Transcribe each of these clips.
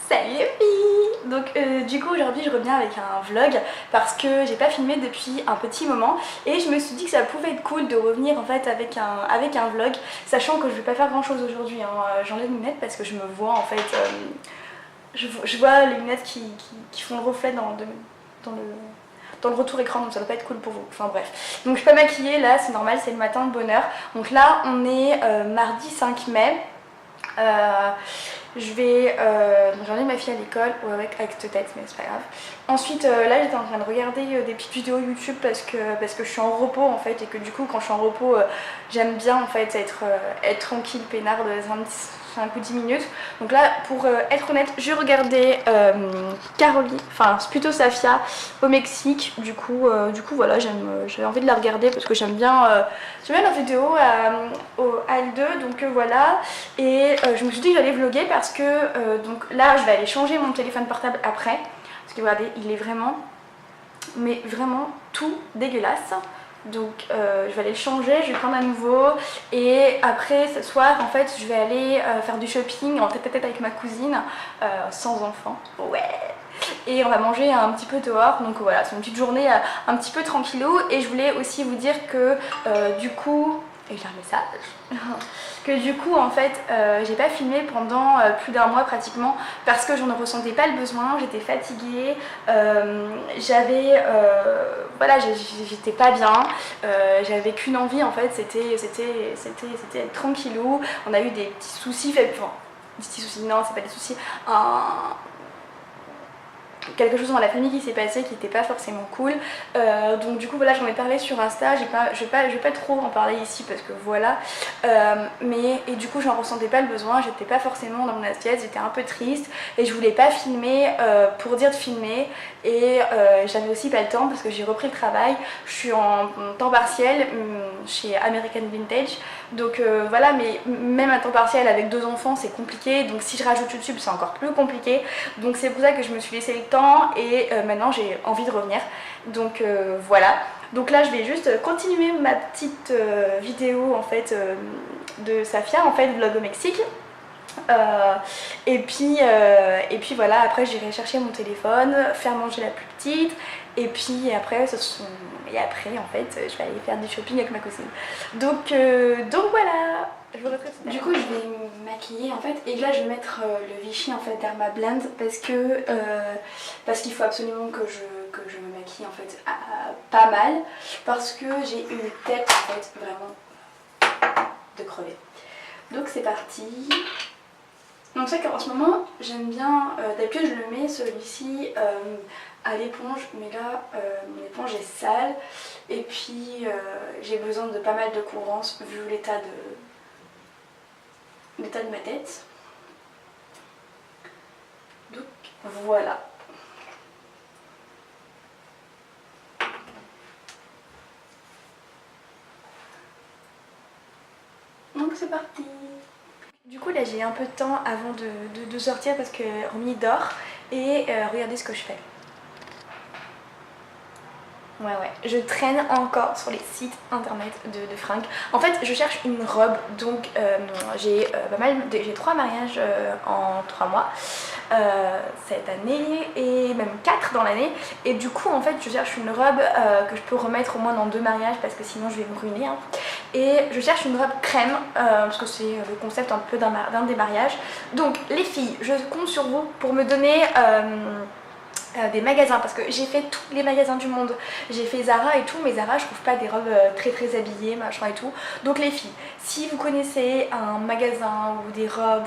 Salut les filles. Donc du coup aujourd'hui je reviens avec un vlog parce que j'ai pas filmé depuis un petit moment et je me suis dit que ça pouvait être cool de revenir en fait avec un vlog, sachant que je vais pas faire grand chose aujourd'hui, hein. J'enlève les lunettes parce que je me vois en fait, je vois les lunettes qui font le reflet dans le retour écran, donc ça doit pas être cool pour vous, enfin bref. Donc je suis pas maquillée là, c'est normal, c'est le matin de bonne heure. Donc là on est mardi 5 mai. J'emmène ma fille à l'école avec cette tête, mais c'est pas grave. Ensuite là j'étais en train de regarder des petites vidéos YouTube parce que je suis en repos en fait, et que du coup quand je suis en repos j'aime bien en fait être tranquille, peinarde, 5 ou 10 minutes. Donc là pour être honnête j'ai regardé Caroline, enfin c'est plutôt Safia au Mexique. Du coup voilà, j'avais envie de la regarder parce que j'aime bien la vidéo à L2, donc voilà. Et je me suis dit que j'allais vlogger parce que donc là je vais aller changer mon téléphone portable après, parce que regardez il est vraiment, mais vraiment tout dégueulasse. Donc je vais aller le changer, je vais prendre un nouveau, et après ce soir en fait je vais aller faire du shopping en tête-à-tête avec ma cousine, sans enfant, ouais. Et on va manger un petit peu dehors, donc voilà, c'est une petite journée un petit peu tranquillou. Et je voulais aussi vous dire que du coup, et j'ai un message, que du coup en fait j'ai pas filmé pendant plus d'un mois pratiquement parce que je ne ressentais pas le besoin, j'étais fatiguée, voilà, j'étais pas bien, j'avais qu'une envie en fait, c'était être tranquillou. On a eu des petits soucis, enfin des petits soucis, non c'est pas des soucis, quelque chose dans la famille qui s'est passé qui n'était pas forcément cool, donc du coup voilà, j'en ai parlé sur Insta, je vais pas trop en parler ici parce que voilà, et du coup j'en ressentais pas le besoin, j'étais pas forcément dans mon assiette, j'étais un peu triste et je voulais pas filmer pour dire de filmer, et j'avais aussi pas le temps parce que j'ai repris le travail, je suis en temps partiel chez American Vintage, donc voilà, mais même à temps partiel avec 2 enfants c'est compliqué, donc si je rajoute YouTube c'est encore plus compliqué, donc c'est pour ça que je me suis laissé le temps, et maintenant j'ai envie de revenir, donc voilà. Donc là je vais juste continuer ma petite vidéo en fait de Safia, en fait vlog au Mexique. Et puis voilà, après j'irai chercher mon téléphone, faire manger la plus petite, et puis après en fait je vais aller faire du shopping avec ma cousine. Donc voilà, je vous retrouve. Du coup je vais me maquiller en fait, et là je vais mettre le Vichy en fait Derma Blend parce qu'il faut absolument que je me maquille en fait pas mal, parce que j'ai une tête en fait vraiment de crever. Donc c'est parti. Donc c'est qu'en ce moment j'aime bien, d'habitude je le mets celui-ci à l'éponge, mais là mon éponge est sale, et puis j'ai besoin de pas mal de courance vu l'état de ma tête. Donc voilà. Donc c'est parti. Du coup là j'ai un peu de temps avant de sortir parce que Romy dort, et regardez ce que je fais. Ouais, je traîne encore sur les sites internet de fringues. En fait je cherche une robe, donc j'ai 3 mariages en 3 mois cette année, et même 4 dans l'année, et du coup en fait je cherche une robe que je peux remettre au moins dans 2 mariages parce que sinon je vais me ruiner, hein. Et je cherche une robe crème parce que c'est le concept un peu d'un des mariages. Donc les filles, je compte sur vous pour me donner des magasins, parce que j'ai fait tous les magasins du monde, j'ai fait Zara et tout, mais Zara je trouve pas des robes très habillées machin et tout. Donc les filles, si vous connaissez un magasin ou des robes,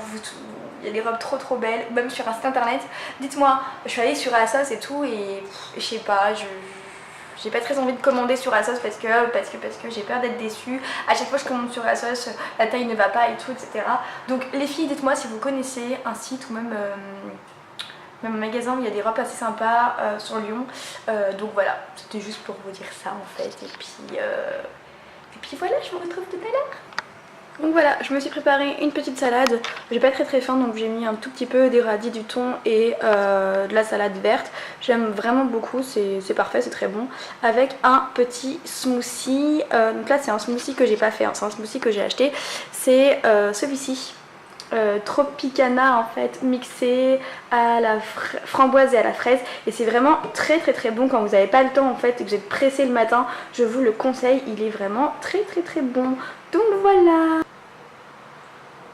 il y a des robes trop belles, même sur un site internet, dites-moi. Je suis allée sur ASOS et tout, et je sais pas, j'ai pas très envie de commander sur ASOS parce que j'ai peur d'être déçue. À chaque fois que je commande sur ASOS, la taille ne va pas et tout, etc. Donc les filles, dites-moi si vous connaissez un site ou même un magasin où il y a des robes assez sympas sur Lyon. Donc voilà, c'était juste pour vous dire ça en fait. Et puis voilà, je vous retrouve tout à l'heure. Donc voilà, je me suis préparé une petite salade. J'ai pas très faim, donc j'ai mis un tout petit peu des radis, du thon et de la salade verte. J'aime vraiment beaucoup, c'est parfait, c'est très bon. Avec un petit smoothie. Donc là c'est un smoothie que j'ai pas fait, hein, c'est un smoothie que j'ai acheté. C'est celui-ci. Tropicana en fait, mixé à la framboise et à la fraise, et c'est vraiment très très très bon quand vous n'avez pas le temps en fait et que vous êtes pressé le matin. Je vous le conseille, il est vraiment très très très bon. Donc voilà.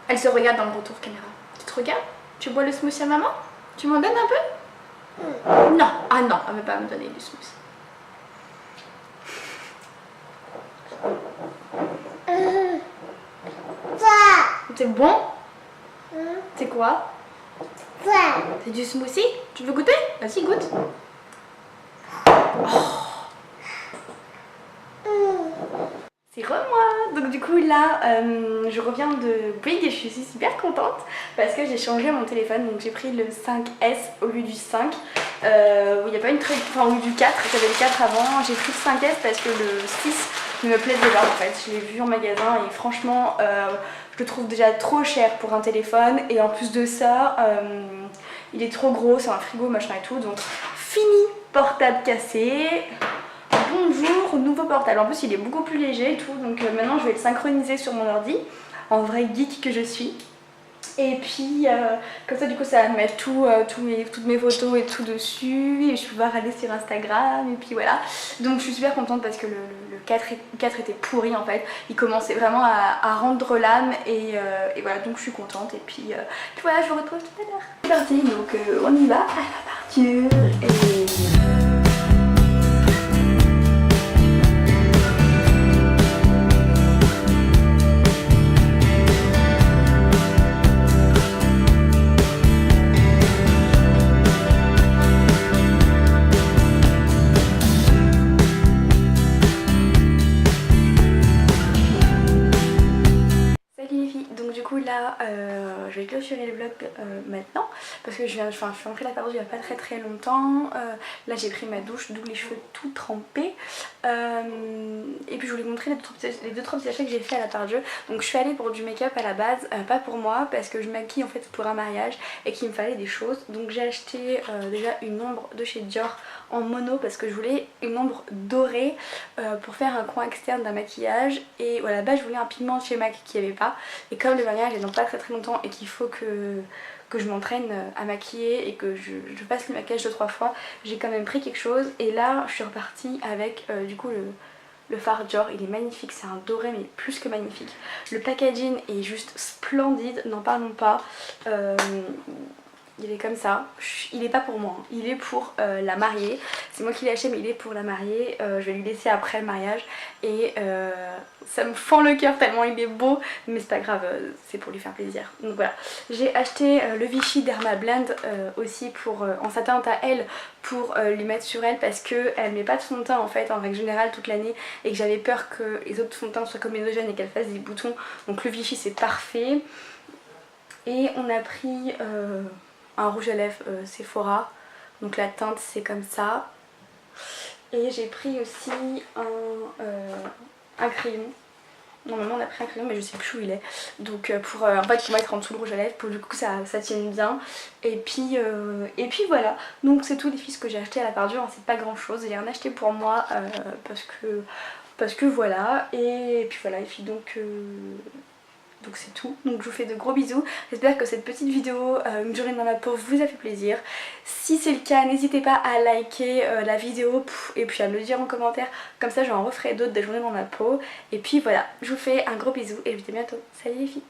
Elle se regarde dans le retour caméra. Tu te regardes? Tu bois le smoothie à maman? Tu m'en donnes un peu? Non, ah non, elle ne veut pas me donner du smoothie. C'est bon? C'est quoi? C'est du smoothie? Tu veux goûter? Vas-y, goûte. Oh. C'est re moi. Donc du coup là, je reviens de Bouygues et je suis super contente parce que j'ai changé mon téléphone. Donc j'ai pris le 5S au lieu du 5. Il n'y a pas une très... Enfin au lieu du 4, j'avais le 4 avant. J'ai pris le 5S parce que le 6 ne me plaisait pas en fait. Je l'ai vu en magasin et franchement... je le trouve déjà trop cher pour un téléphone et en plus de ça, il est trop gros, c'est un frigo machin et tout, donc fini portable cassé. Bonjour, nouveau portable. En plus il est beaucoup plus léger et tout, donc maintenant je vais le synchroniser sur mon ordi, en vrai geek que je suis. Et puis comme ça du coup ça va me mettre toutes mes photos et tout dessus, et je vais pouvoir aller sur Instagram, et puis voilà. Donc je suis super contente parce que le 4 était pourri en fait, il commençait vraiment à rendre l'âme, et voilà, donc je suis contente, et puis voilà, je vous retrouve tout à l'heure. C'est parti, donc on y va, à la partir, et... Là, je vais clôturer le vlog maintenant parce que je suis rentrée la période il n'y a pas très longtemps. Là j'ai pris ma douche, d'où les cheveux tout trempés, et puis je voulais vous montrer les deux trois petits achats que j'ai fait à la part de jeu. Donc je suis allée pour du make-up à la base, pas pour moi parce que je maquille en fait pour un mariage et qu'il me fallait des choses. Donc j'ai acheté déjà une ombre de chez Dior en mono parce que je voulais une ombre dorée pour faire un coin externe d'un maquillage, et voilà, là je voulais un pigment de chez MAC qui n'y avait pas, et comme le mariage est dans pas très longtemps et qu'il faut que je m'entraîne à maquiller et que je fasse le maquillage 2-3 fois, j'ai quand même pris quelque chose. Et là je suis repartie avec du coup le fard Dior. Il est magnifique, c'est un doré mais plus que magnifique. Le packaging est juste splendide, n'en parlons pas. Il est comme ça, il est pas pour moi, il est pour la mariée. C'est moi qui l'ai acheté mais il est pour la mariée, je vais lui laisser après le mariage, et ça me fend le cœur tellement il est beau, mais c'est pas grave, c'est pour lui faire plaisir. Donc voilà, j'ai acheté le Vichy Derma Blend aussi pour, en satin à elle, pour lui mettre sur elle parce qu'elle met pas de fond de teint en fait en règle générale toute l'année, et que j'avais peur que les autres fonds de teint soient comédogènes et qu'elle fasse des boutons. Donc le Vichy c'est parfait. Et on a pris... un rouge à lèvres Sephora, donc la teinte c'est comme ça. Et j'ai pris aussi un crayon. Normalement on a pris un crayon mais je sais plus où il est. Donc pour en fait pour mettre en dessous le rouge à lèvres, pour du coup ça tienne bien. Et puis voilà. Donc c'est tout les filles ce que j'ai acheté à la part Dieu, hein, c'est pas grand chose. J'ai rien acheté pour moi parce que voilà. Et puis voilà les filles, donc c'est tout, donc je vous fais de gros bisous. J'espère que cette petite vidéo, une journée dans ma peau, vous a fait plaisir. Si c'est le cas, n'hésitez pas à liker la vidéo et puis à me le dire en commentaire, comme ça j'en referai d'autres des journées dans ma peau. Et puis voilà, je vous fais un gros bisou et je vous dis à bientôt. Salut les filles.